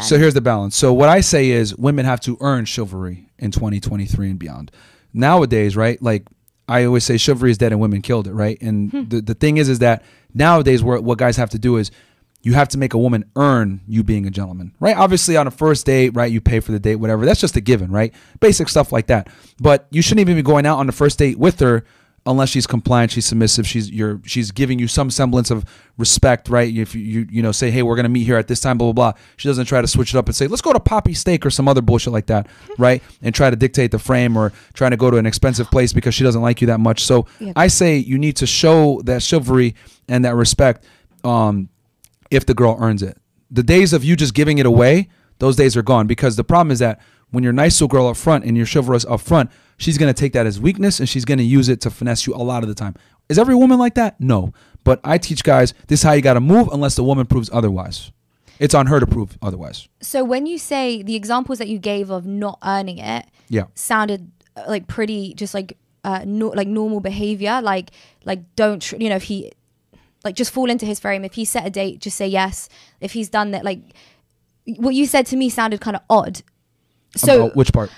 So here's the balance. So what I say is women have to earn chivalry in 2023 and beyond. Nowadays, right? Like I always say, chivalry is dead and women killed it, right? And the thing is that nowadays what guys have to do is you have to make a woman earn you being a gentleman, right? Obviously on a first date, right? You pay for the date, whatever. That's just a given, right? Basic stuff like that. But you shouldn't even be going out on the first date with her unless she's compliant, she's submissive, she's giving you some semblance of respect, right? If you know say, hey, we're gonna meet here at this time, blah blah blah. She doesn't try to switch it up and say, let's go to Poppy Steak or some other bullshit like that, right? And try to dictate the frame or trying to go to an expensive place because she doesn't like you that much. So I say you need to show that chivalry and that respect if the girl earns it. The days of you just giving it away, those days are gone, because the problem is that when you're nice to a girl up front and you're chivalrous up front, she's going to take that as weakness and she's going to use it to finesse you a lot of the time. Is every woman like that? No. But I teach guys, this is how you got to move unless the woman proves otherwise. It's on her to prove otherwise. So when you say the examples that you gave of not earning it, sounded like pretty just like like normal behavior. Like don't, you know, if he like just fall into his frame. If he set a date, just say yes. If he's done that, like what you said to me sounded kind of odd. So which part?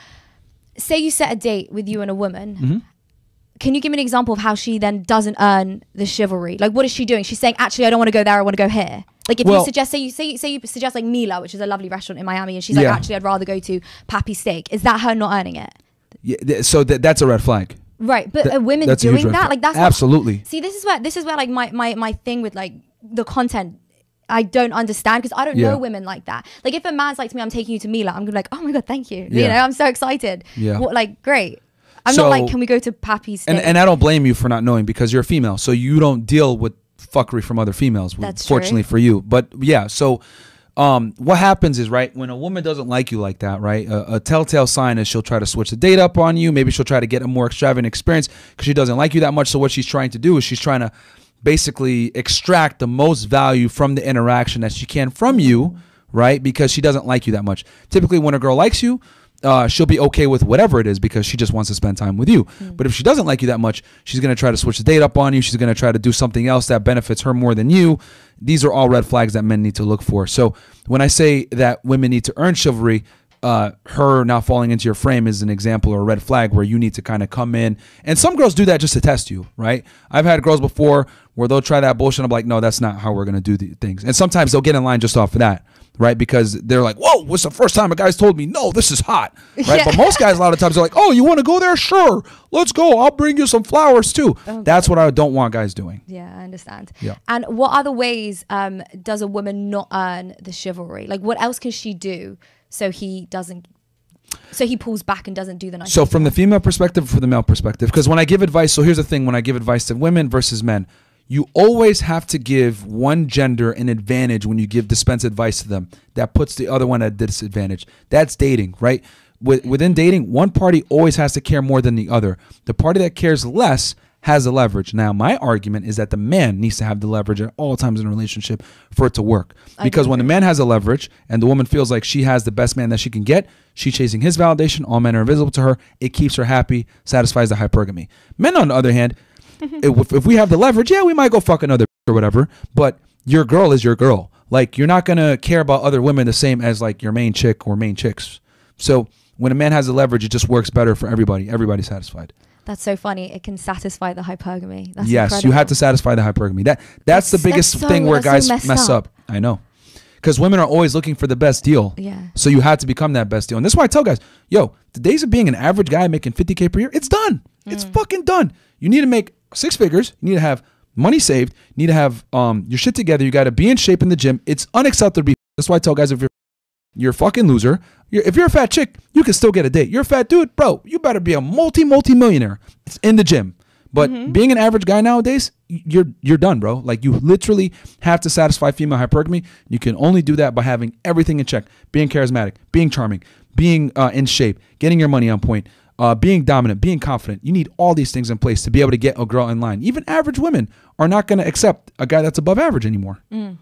Say you set a date with you and a woman. Can you give me an example of how she then doesn't earn the chivalry? Like, what is she doing? She's saying, actually, I don't want to go there. I want to go here. Like, if you suggest, say you suggest like Mila, which is a lovely restaurant in Miami, and she's like, actually, I'd rather go to Pappy Steak. Is that her not earning it? Yeah. So that's a red flag. Right. But are women doing that? Like, that's absolutely. See, this is where like my thing with like the content, I don't understand, because I don't know women like that. Like if a man's like to me, I'm taking you to Mila, I'm gonna be like, oh my God, thank you. You know, I'm so excited. What, like, great. I'm not like, can we go to Pappy's Steak? And I don't blame you for not knowing, because you're a female. So you don't deal with fuckery from other females. That's fortunately true for you. But yeah, so what happens is, right, when a woman doesn't like you like that, right, a telltale sign is she'll try to switch the date up on you. Maybe she'll try to get a more extravagant experience because she doesn't like you that much. So what she's trying to do is she's trying to basically extract the most value from the interaction that she can from you, right? Because she doesn't like you that much. Typically when a girl likes you, she'll be okay with whatever it is because she just wants to spend time with you. But if she doesn't like you that much, she's going to try to switch the date up on you. She's going to try to do something else that benefits her more than you. These are all red flags that men need to look for. So when I say that women need to earn chivalry, her not falling into your frame is an example or a red flag where you need to kind of come in. And some girls do that just to test you, right? I've had girls before where they'll try that bullshit. I'm like, no, that's not how we're going to do the things. And sometimes they'll get in line just off of that, right? Because they're like, whoa, what's the first time a guy's told me, no, this is hot, right? But most guys a lot of times are like, oh, you want to go there? Sure, let's go. I'll bring you some flowers too. Okay. That's what I don't want guys doing. Yeah, I understand. Yeah. And what other ways does a woman not earn the chivalry? Like what else can she do so he doesn't, so he pulls back and doesn't do the nice So from the female perspective, for the male perspective, because when I give advice, so here's the thing, when I give advice to women versus men, you always have to give one gender an advantage when you dispense advice to them that puts the other one at a disadvantage. That's dating, right? Within dating, one party always has to care more than the other. The party that cares less has the leverage. Now, my argument is that the man needs to have the leverage at all times in a relationship for it to work. Because when the man has a leverage and the woman feels like she has the best man that she can get, she's chasing his validation, all men are invisible to her, it keeps her happy, satisfies the hypergamy. Men, on the other hand, if we have the leverage, yeah, we might go fuck another or whatever, but your girl is your girl. Like, you're not going to care about other women the same as like your main chick or main chicks. So when a man has the leverage, it just works better for everybody. Everybody's satisfied. That's so funny. It can satisfy the hypergamy. That's yes, incredible. You had to satisfy the hypergamy. That's the biggest thing where guys mess up. I know. Because women are always looking for the best deal. Yeah. So you had to become that best deal. And that's why I tell guys, yo, the days of being an average guy making $50K per year, it's done. It's fucking done. You need to make 6 figures. You need to have money saved. You need to have your shit together. You got to be in shape in the gym. It's unacceptable to be. That's why I tell guys, if you're a fucking loser, if you're a fat chick, you can still get a date. You're a fat dude, bro, you better be a multi-millionaire in the gym. But being an average guy nowadays, you're done, bro. Like, you literally have to satisfy female hypergamy. You can only do that by having everything in check, being charismatic, being charming, being in shape, getting your money on point, being dominant, being confident. You need all these things in place to be able to get a girl in line. Even average women are not going to accept a guy that's above average anymore. And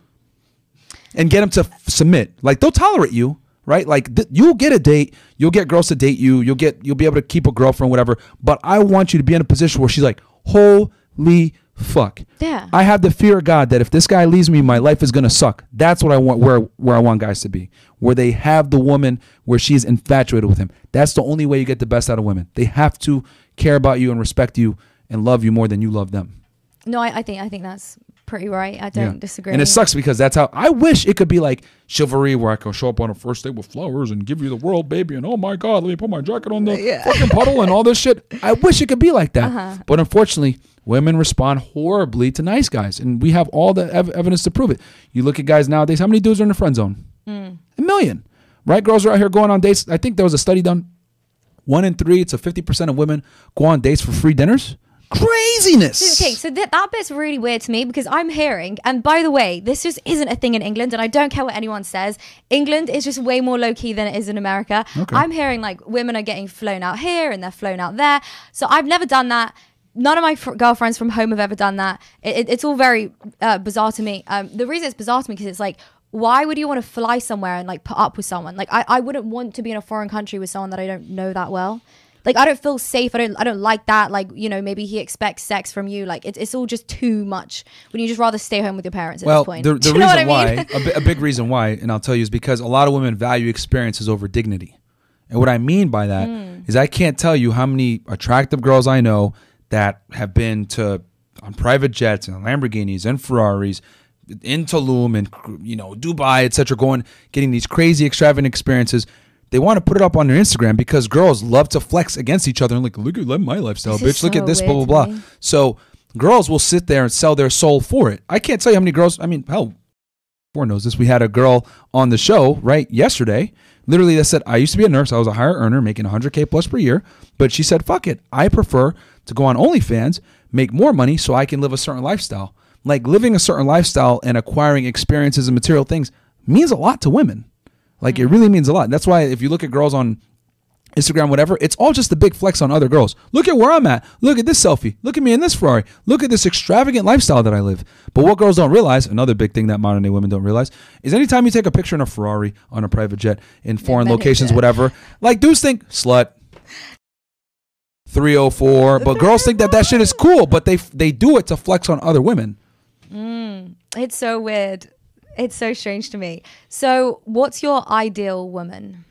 get them to submit. Like, they'll tolerate you, right? Like, you'll get a date, you'll get girls to date you, you'll be able to keep a girlfriend, whatever. But I want you to be in a position where she's like, holy fuck. Yeah. I have the fear of God that if this guy leaves me, my life is gonna suck. That's what I want. Where I want guys to be, where they have the woman where she's infatuated with him. That's the only way you get the best out of women. They have to care about you and respect you and love you more than you love them. No, I think that's pretty right. I don't disagree. And it sucks because that's how I wish it could be like Chivalry, where I can show up on a first date with flowers and give you the world, baby, and oh my God, let me put my jacket on the fucking puddle and all this shit. I wish it could be like that. But unfortunately, women respond horribly to nice guys, and we have all the evidence to prove it. You look at guys nowadays, how many dudes are in the friend zone? 1 million, right? Girls are out here going on dates. I think there was a study done. 1 in 3, it's a 50% of women go on dates for free dinners. Craziness. Okay, so that bit's really weird to me because I'm hearing, and by the way, this just isn't a thing in England, and I don't care what anyone says. England is just way more low-key than it is in America. Okay. I'm hearing like women are getting flown out here and they're flown out there. So I've never done that. None of my girlfriends from home have ever done that. It's all very bizarre to me. The reason it's bizarre to me because it's like, why would you want to fly somewhere and like put up with someone? Like I wouldn't want to be in a foreign country with someone that I don't know that well. Like I don't feel safe. I don't like that. Like, you know, maybe he expects sex from you. Like it's all just too much when you just rather stay home with your parents at this point. The reason why, a big reason why, and I'll tell you, is because a lot of women value experiences over dignity. And what I mean by that is I can't tell you how many attractive girls I know that have been on private jets and Lamborghinis and Ferraris in Tulum and, you know, Dubai, etc., getting these crazy extravagant experiences. They want to put it up on their Instagram because girls love to flex against each other and like, look at my lifestyle, bitch. Look at this, blah, blah, blah. So girls will sit there and sell their soul for it. I can't tell you how many girls, I mean, hell, everyone knows this. We had a girl on the show, right, yesterday, literally that said, I used to be a nurse. I was a higher earner making 100K plus per year. But she said, fuck it. I prefer to go on OnlyFans, make more money so I can live a certain lifestyle. Like living a certain lifestyle and acquiring experiences and material things means a lot to women. Like it really means a lot. That's why if you look at girls on Instagram, whatever, it's all just a big flex on other girls. Look at where I'm at. Look at this selfie. Look at me in this Ferrari. Look at this extravagant lifestyle that I live. But what girls don't realize, another big thing that modern day women don't realize, is anytime you take a picture in a Ferrari, on a private jet, in foreign locations, whatever, like dudes think, slut, 304, but girls think that shit is cool, but they do it to flex on other women. It's so weird. It's so strange to me. So what's your ideal woman?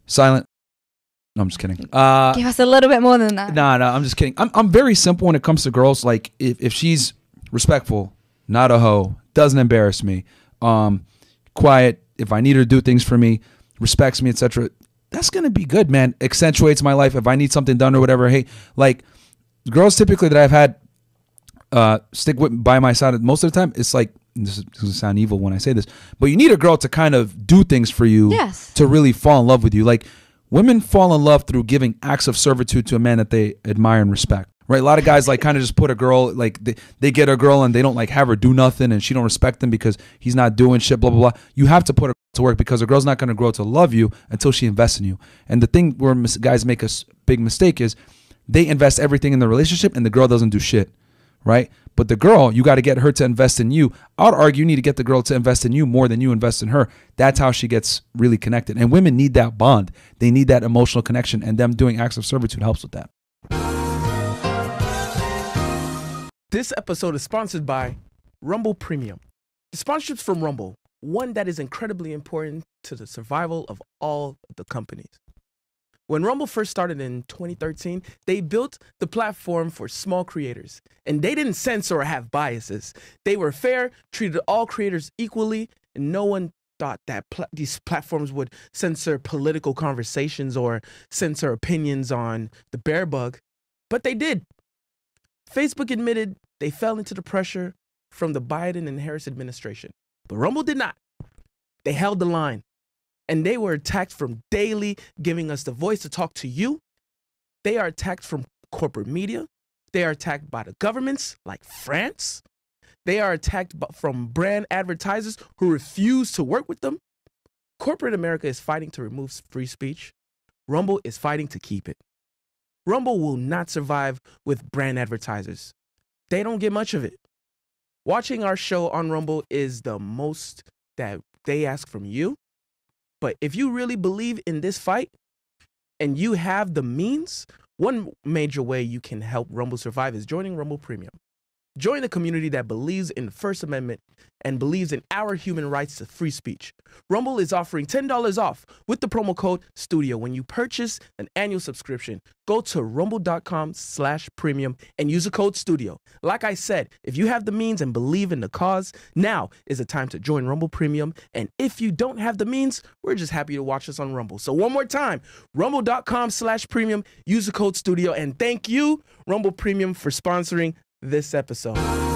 Silent. No, I'm just kidding. Give us a little bit more than that. No, I'm just kidding. I'm very simple when it comes to girls. Like if she's respectful, not a hoe, doesn't embarrass me, quiet, if I need her to do things for me, respects me, etc., that's gonna be good, man. Accentuates my life if I need something done or whatever. Hey, like girls typically that I've had stick with by my side most of the time, it's like, this is going to sound evil when I say this, but you need a girl to kind of do things for you to really fall in love with you. Like women fall in love through giving acts of servitude to a man that they admire and respect, right? A lot of guys like kind of just put a girl, like they get a girl and they don't like have her do nothing and she don't respect him because he's not doing shit, blah, blah, blah. You have to put her to work because a girl's not going to grow to love you until she invests in you. And the thing where guys make a big mistake is they invest everything in the relationship and the girl doesn't do shit, right? But the girl, you got to get her to invest in you. I would argue you need to get the girl to invest in you more than you invest in her. That's how she gets really connected. And women need that bond. They need that emotional connection, and them doing acts of servitude helps with that. This episode is sponsored by Rumble Premium. The sponsorship's from Rumble, one that is incredibly important to the survival of all of the companies. When Rumble first started in 2013, they built the platform for small creators, and they didn't censor or have biases. They were fair, treated all creators equally, and no one thought that these platforms would censor political conversations or censor opinions on the bear bug, but they did. Facebook admitted they fell into the pressure from the Biden and Harris administration, but Rumble did not. They held the line. And they were attacked from daily giving us the voice to talk to you. They are attacked from corporate media. They are attacked by the governments like France. They are attacked from brand advertisers who refuse to work with them. Corporate America is fighting to remove free speech. Rumble is fighting to keep it. Rumble will not survive with brand advertisers. They don't get much of it. Watching our show on Rumble is the most that they ask from you. But if you really believe in this fight and you have the means, One major way you can help Rumble survive is joining Rumble Premium. Join the community that believes in the First Amendment and believes in our human rights to free speech. Rumble is offering $10 off with the promo code STUDIO when you purchase an annual subscription. Go to rumble.com/premium and use the code STUDIO. Like I said, if you have the means and believe in the cause, now is the time to join Rumble Premium. And if you don't have the means, we're just happy to watch us on Rumble. So one more time, rumble.com/premium, use the code STUDIO, and thank you, Rumble Premium, for sponsoring this episode.